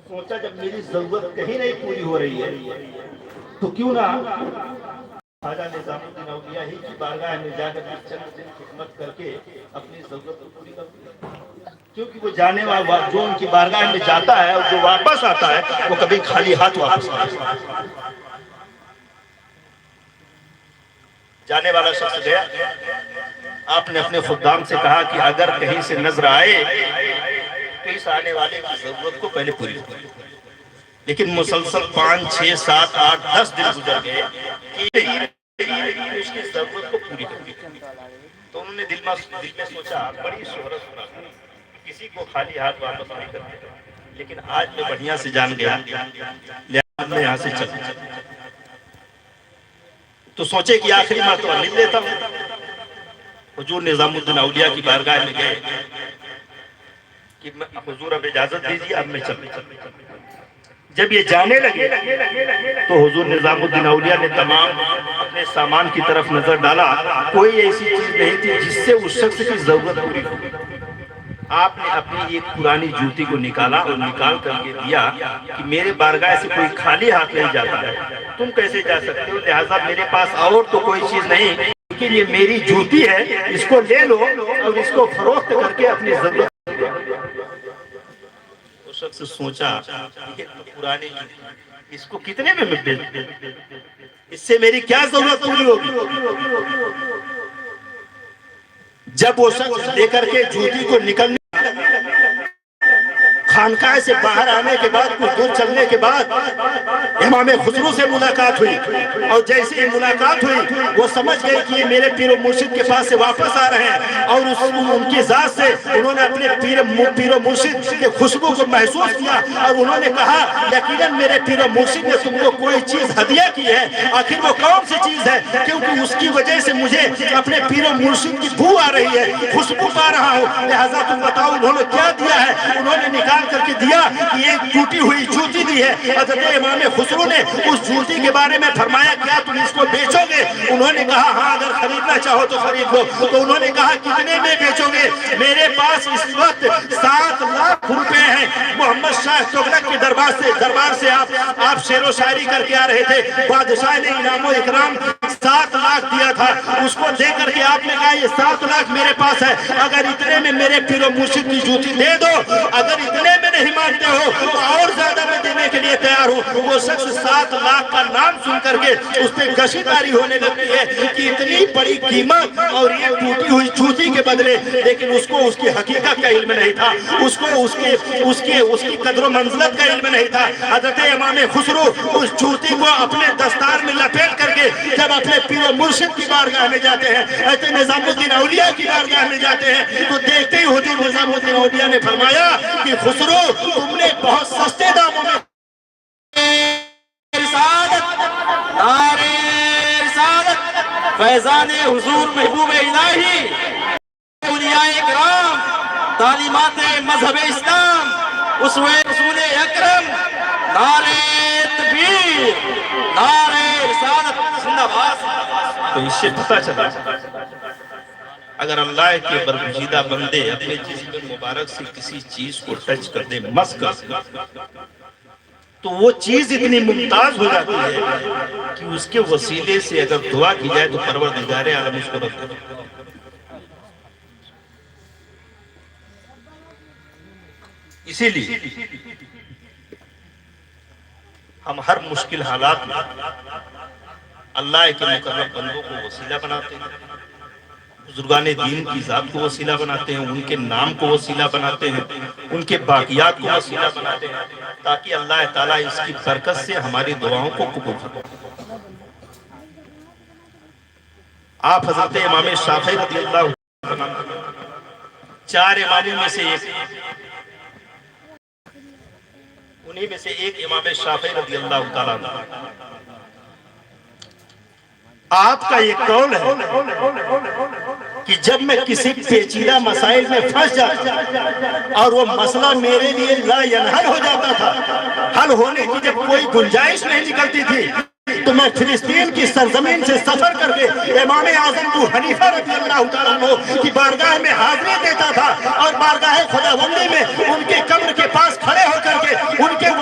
سوچا جب میری ضرورت کہیں نہیں پوری ہو رہی ہے تو کیوں نہ خواجہ نظام الدین اولیاء ہی کی بارگاہ میں جا کر چند دن خدمت کر کے اپنی ضرورت کو پوری کر دوں، کیونکہ وہ جانے والا جو ان کی بارگاہ میں جاتا ہے اور جو واپس آتا ہے وہ کبھی خالی ہاتھ واپس نہیں آتا۔ جانے والا شخص گیا، آپ نے اپنے خدام سے کہا کہ اگر کہیں سے نظر آئے تو اس آنے والے کی ضرورت کو پہلے پوری کرو۔ لیکن مسلسل 5 6 7 8 10 دن گزر گئے اس کی ضرورت کو پوری کر دی۔ تو انہوں نے دل میں سوچا بڑی شہرت ہونا تھا، کسی کو خالی ہاتھ واپس نہیں کرتے، لیکن آج میں بڑھیا سے جان گیا لہذا میں یہاں سے چل تو سوچے کہ آخری مرتبہ مل لیتا ہوں۔ حضور نظام الدین اولیاء کی بارگاہ میں گئے کہ حضور اب اجازت دیجیے، اب میں چل۔ جب یہ جانے لگے تو حضور نظام الدین اولیاء نے تمام اپنے سامان کی طرف نظر ڈالا، کوئی ایسی چیز نہیں تھی جس سے اس شخص کی ضرورت پوری ہو۔ آپ نے اپنی ایک پرانی جوتی کو نکالا اور نکال کر کے دیا کہ میرے بارگاہ سے کوئی خالی ہاتھ نہیں جاتا ہے، تم کیسے جا سکتے ہو، لہٰذا میرے پاس اور تو کوئی چیز نہیں لیکن یہ میری جوتی ہے، اس کو لے لو اور اس کو فروخت کر کے اپنی ضرورت۔ اس شخص سوچا یہ پرانی جوتی، اس کو کتنے میں بیچ دوں، اس سے میری کیا ضرورت پوری ہوگی۔ جب وہ شخص لے کر کے جوتی کو نکلنے خانقاہ سے باہر آنے کے بعد کچھ دور چلنے کے بعد امام خسرو سے ملاقات ہوئی، اور جیسے ہی ملاقات ہوئی وہ سمجھ گئے کہ یہ میرے پیر و مرشد کے پاس سے واپس آ رہے ہیں، اور ان کی ذات سے انہوں نے اپنے پیر و مرشد کے خوشبو کو محسوس کیا، اور انہوں نے کہا یقیناً میرے پیر و مرشد نے تم کو کوئی چیز ہدیہ کی ہے، آخر وہ کون سی چیز ہے، کیونکہ اس کی وجہ سے مجھے اپنے پیر و مرشد کی بو آ رہی ہے، خوشبو پا رہا ہوں، لہٰذا تم بتاؤ انہوں نے کیا دیا ہے۔ انہوں نے نکال کر کے دیا کہ ایک ٹوٹی ہوئی جوتی دی ہے۔ حضرت امام خسرو نے اس جوتی کے بارے میں فرمایا کیا تم اس کو بیچو گے؟ انہوں نے کہا ہاں اگر خریدنا چاہو تو خرید لو۔ تو انہوں نے کہا کتنے میں بیچو گے؟ میرے پاس اس وقت 7 لاکھ روپے ہیں۔ محمد شاہ تغلق کے دربار سے آپ شعر و شاعری کر کے آ رہے تھے، بادشاہ نے انعام و اکرام 7 لاکھ دیا تھا، اس کو دے کر کے آپ نے کہا یہ 7 لاکھ میرے پاس ہے، اگر اتنے میں میرے پیر و مرشد کی جوتی دے دو، اگر اتنے میں نہیں مانتے ہو تو اور زیادہ میں دینے کے لیے تیار ہوں۔ وہ شخص 7 لاکھ کا نام سن کر کے اس پہ گشی تاری ہونے لگتی ہے کہ اتنی بڑی قیمت اور یہ ٹوٹی ہوئی جوتی کے بدلے، لیکن اس کو اس کی حقیقت کا علم نہیں تھا، اس کو اس کی قدر و منزلت کا علم نہیں تھا۔ حضرت امام خسرو اس جوتی کو اپنے دستار میں لپیٹ کر کے جب اپنے پیر و مرشد کی بارگاہ میں جاتے ہیں، حضرت نظام الدین اولیاء کی بارگاہ میں جاتے ہیں، تو دیکھتے ہی حضور نظام الدین اولیاء نے فرمایا کہ خسرو تم نے بہت سستے داموں میں نعرہ رسالت، فیضان حضور محبوب الہی، اولیاء اکرام، تعلیمات مذہب اسلام، اسوہ رسول اکرم، نعرہ تکبیر، نعرہ رسالت زندہ باد۔ تو اس سے پتہ چلا اگر اللہ کے برگزیدہ بندے اپنے جسم مبارک سے کسی چیز کو ٹچ کر دے، مس کر دے، تو وہ چیز اتنی ممتاز ہو جاتی ہے کہ اس کے وسیلے سے اگر دعا کی جائے تو پروردگار عالم اس کو رد کرے۔ اسی لیے ہم ہر مشکل حالات میں اللہ کے مقرب بندوں کو وسیلہ بناتے ہیں، بزرگان دین کی ذات کو وسیلہ بناتے ہیں، ان کے نام کو وسیلہ بناتے ہیں، ان کے باقیات کو وسیلہ بناتے ہیں، تاکہ اللہ تعالیٰ اس کی برکت سے ہماری دعاؤں کو قبول فرمائے۔ آپ حضرت امام شافعی رضی اللہ عنہ 4 اماموں میں سے ایک، انہی میں سے ایک امام شافعی رضی اللہ تعالیٰ عنہ، آپ کا یہ قول ہے کہ جب میں کسی پیچیدہ مسائل میں پھنس جاتا اور وہ مسئلہ میرے لیے لا ینحل ہو جاتا تھا، حل ہونے کی جب کوئی گنجائش نہیں نکلتی تھی، تو میں فلسطین کی سرزمین سے سفر کر کے امام اعظم ابو حنیفہ رضی اللہ تعالیٰ عنہ کی بارگاہ میں حاضری دیتا تھا، اور بارگاہ خداوندی میں ان کے قبر کے پاس کھڑے ہو کر کے ان کے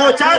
2-4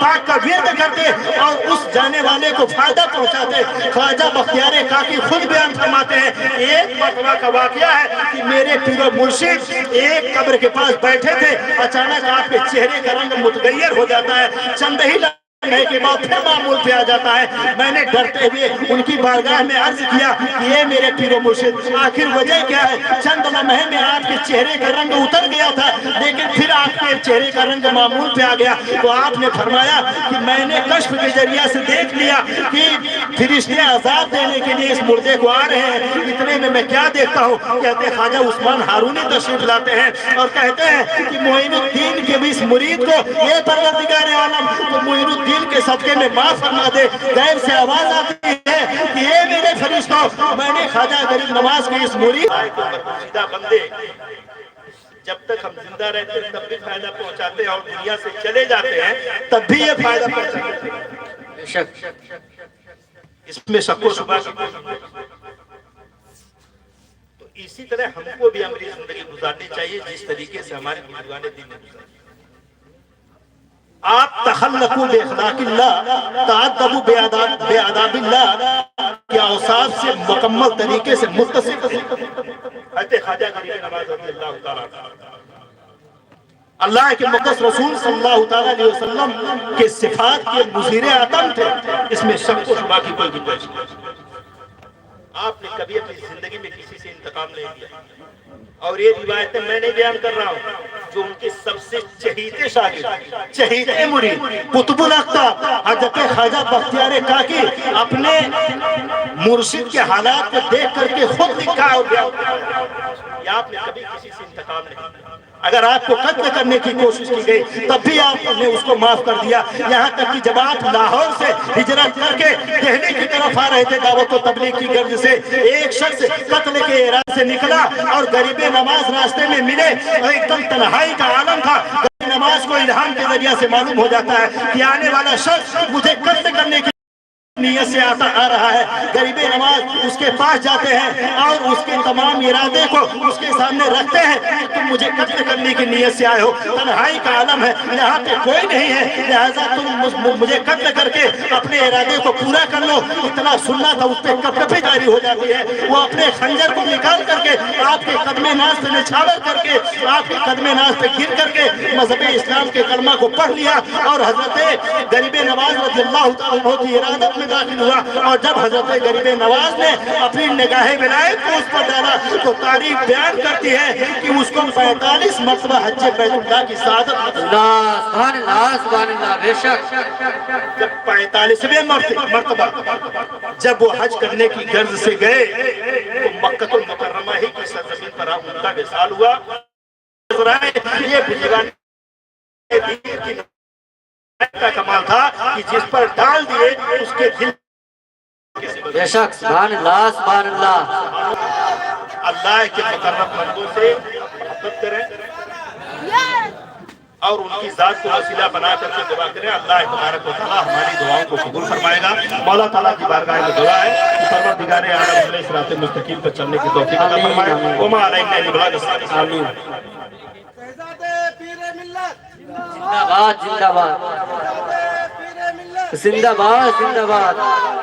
پاک کا ورد کرتے اور اس جانے والے کو فائدہ پہنچاتے. خواجہ بختیار کاکی خود بیان فرماتے ہیں, ایک مرتبہ کا واقعہ ہے کہ میرے پیر و مرشد ایک قبر کے پاس بیٹھے تھے, اچانک آپ کے چہرے کا رنگ متغیر ہو جاتا ہے, چند ہی لمحے کے بعد پھر معمول پہ آ جاتا ہے. میں نے ڈرتے ہوئے ان کی بارگاہ میں عرض کیا کہ یہ میرے پیر و مرشد آخر وجہ کیا ہے؟ چند لمحے میں آپ کے چہرے کا رنگ اتر گیا تھا لیکن پھر آپ کے چہرے کا رنگ معمول پہ آ گیا. تو آپ نے فرمایا کہ میں نے کشف کے ذریعہ سے دیکھ لیا کہ فرشتے عذاب دینے کے لیے اس مردے کو آ رہے ہیں. اتنے میں کیا دیکھتا ہوں؟ کہتے خواجہ عثمان ہارونی تشریف لاتے ہیں اور کہتے ہیں کہ معین الدین کے بھی اس مرید کو یہ پروردگار عالم تو معین الدین کے صدقے میں معاف فرما دے. غیر سے آواز آتی ہے کہ اے میرے فرشتوں, میں نے خواجہ غریب نواز کے اس مرید بندے جب تک ہم زندہ رہتے ہیں تب بھی فائدہ پہنچاتے ہیں اور دنیا سے چلے جاتے ہیں تب بھی یہ فائدہ پہنچاتے ہیں. اس میں شک و شبہ. تو اسی طرح ہم کو بھی ہماری زندگی گزارنی چاہیے جس طریقے سے ہمارے بزرگان دین نے گزاری. آپ تخلقوا بے اخلاق اللہ, تعدبوا بے آداب اللہ کے اوصاف سے مکمل طریقے سے متصف حضرت خواجہ غریب نواز رضی اللہ تعالیٰ اللہ کے مقدس رسول صلی اللہ تعالیٰ علیہ وسلم کے صفات کے مظہر عطم تھے. اس میں شک و شبہ کی کوئی گنجائش نہیں. آپ نے کبھی اپنی زندگی میں کسی سے انتقام نہیں لیا, اور یہ روایتیں میں نہیں بیان کر رہا ہوں, جو ان کے سب سے چہیتے شاگرد, چہیتے مرید قطب الاقطاب حضرت خواجہ بختیار کاکی اپنے مرشد کے حالات کو دیکھ کر کے خود لکھا ہو گیا. یا آپ نے کبھی کسی سے انتقام نہیں لیا. اگر آپ کو قتل کرنے کی کوشش کی گئی تب بھی آپ نے اس کو معاف کر دیا. یہاں تک کہ جب آپ لاہور سے ہجرت کر کے دہلی کی طرف آ رہے تھے دعوت و تبلیغ کی غرض سے, ایک شخص قتل کے ارادے سے نکلا اور غریب نواز راستے میں ملے اور ایک دم تنہائی کا عالم تھا. غریب نواز کو الہام کے ذریعے سے معلوم ہو جاتا ہے کہ آنے والا شخص مجھے قتل کرنے کی نیت سے آ رہا ہے. غریب نواز اس کے پاس جاتے ہیں اور اس کے تمام ارادے کو اس کے سامنے رکھتے ہیں کہ تم مجھے قتل کرنے کی نیت سے آئے ہو, تنہائی کا عالم ہے, یہاں پہ کوئی نہیں ہے, لہٰذا تم مجھے قتل کر کے اپنے ارادے کو پورا کر لو. اتنا سننا تھا, اس پہ کپکپی جاری ہو جاتی ہے. وہ اپنے خنجر کو نکال کر کے آپ کے قدم ناز سے نچھاور کر کے آپ کے قدم ناز پہ گر کر کے مذہب اسلام کے کلمہ کو پڑھ لیا اور حضرت غریب نواز رضی اللہ تعالیٰ کی ارادت میں داخل ہوا. اور جب حضرت غریب نواز نے اپنی نگاہ ولایت کو اس پر ڈالا تو تاریخ بیان کرتی ہے کہ اس کو 45 مرتبہ حج بیت اللہ کی سعادت. اللہ سبحان اللہ سبحان اللہ. بے شک جب 45ویں مرتبہ جب وہ حج کرنے کی غرض سے گئے تو مکہ المکرمہ ہی کی سرزمین پر ان کا وصال ہوا. یہ بزرگان دین کی کا کمال تھا کہ جس پر ڈال دیے اس کے دل. بے شک سبحان اللہ سبحان اللہ. اللہ کے مقرب بندوں سے محبت کریں اور ان کی ذات کو وسیلہ بنا کر کے دعا کریں. اللہ تبارک و تعالیٰ ہماری دعاؤں کو قبول فرمائے گا. مولا تعالیٰ کی بارگاہ میں دعا ہے کہ پروردگار عالم علیہ صراط مستقیم پر چلنے کی توفیق عطا فرمائے. وما علینا الا البلاغ الصالح. آمین. زندہ باد زندہ باد زندہ باد زندہ باد.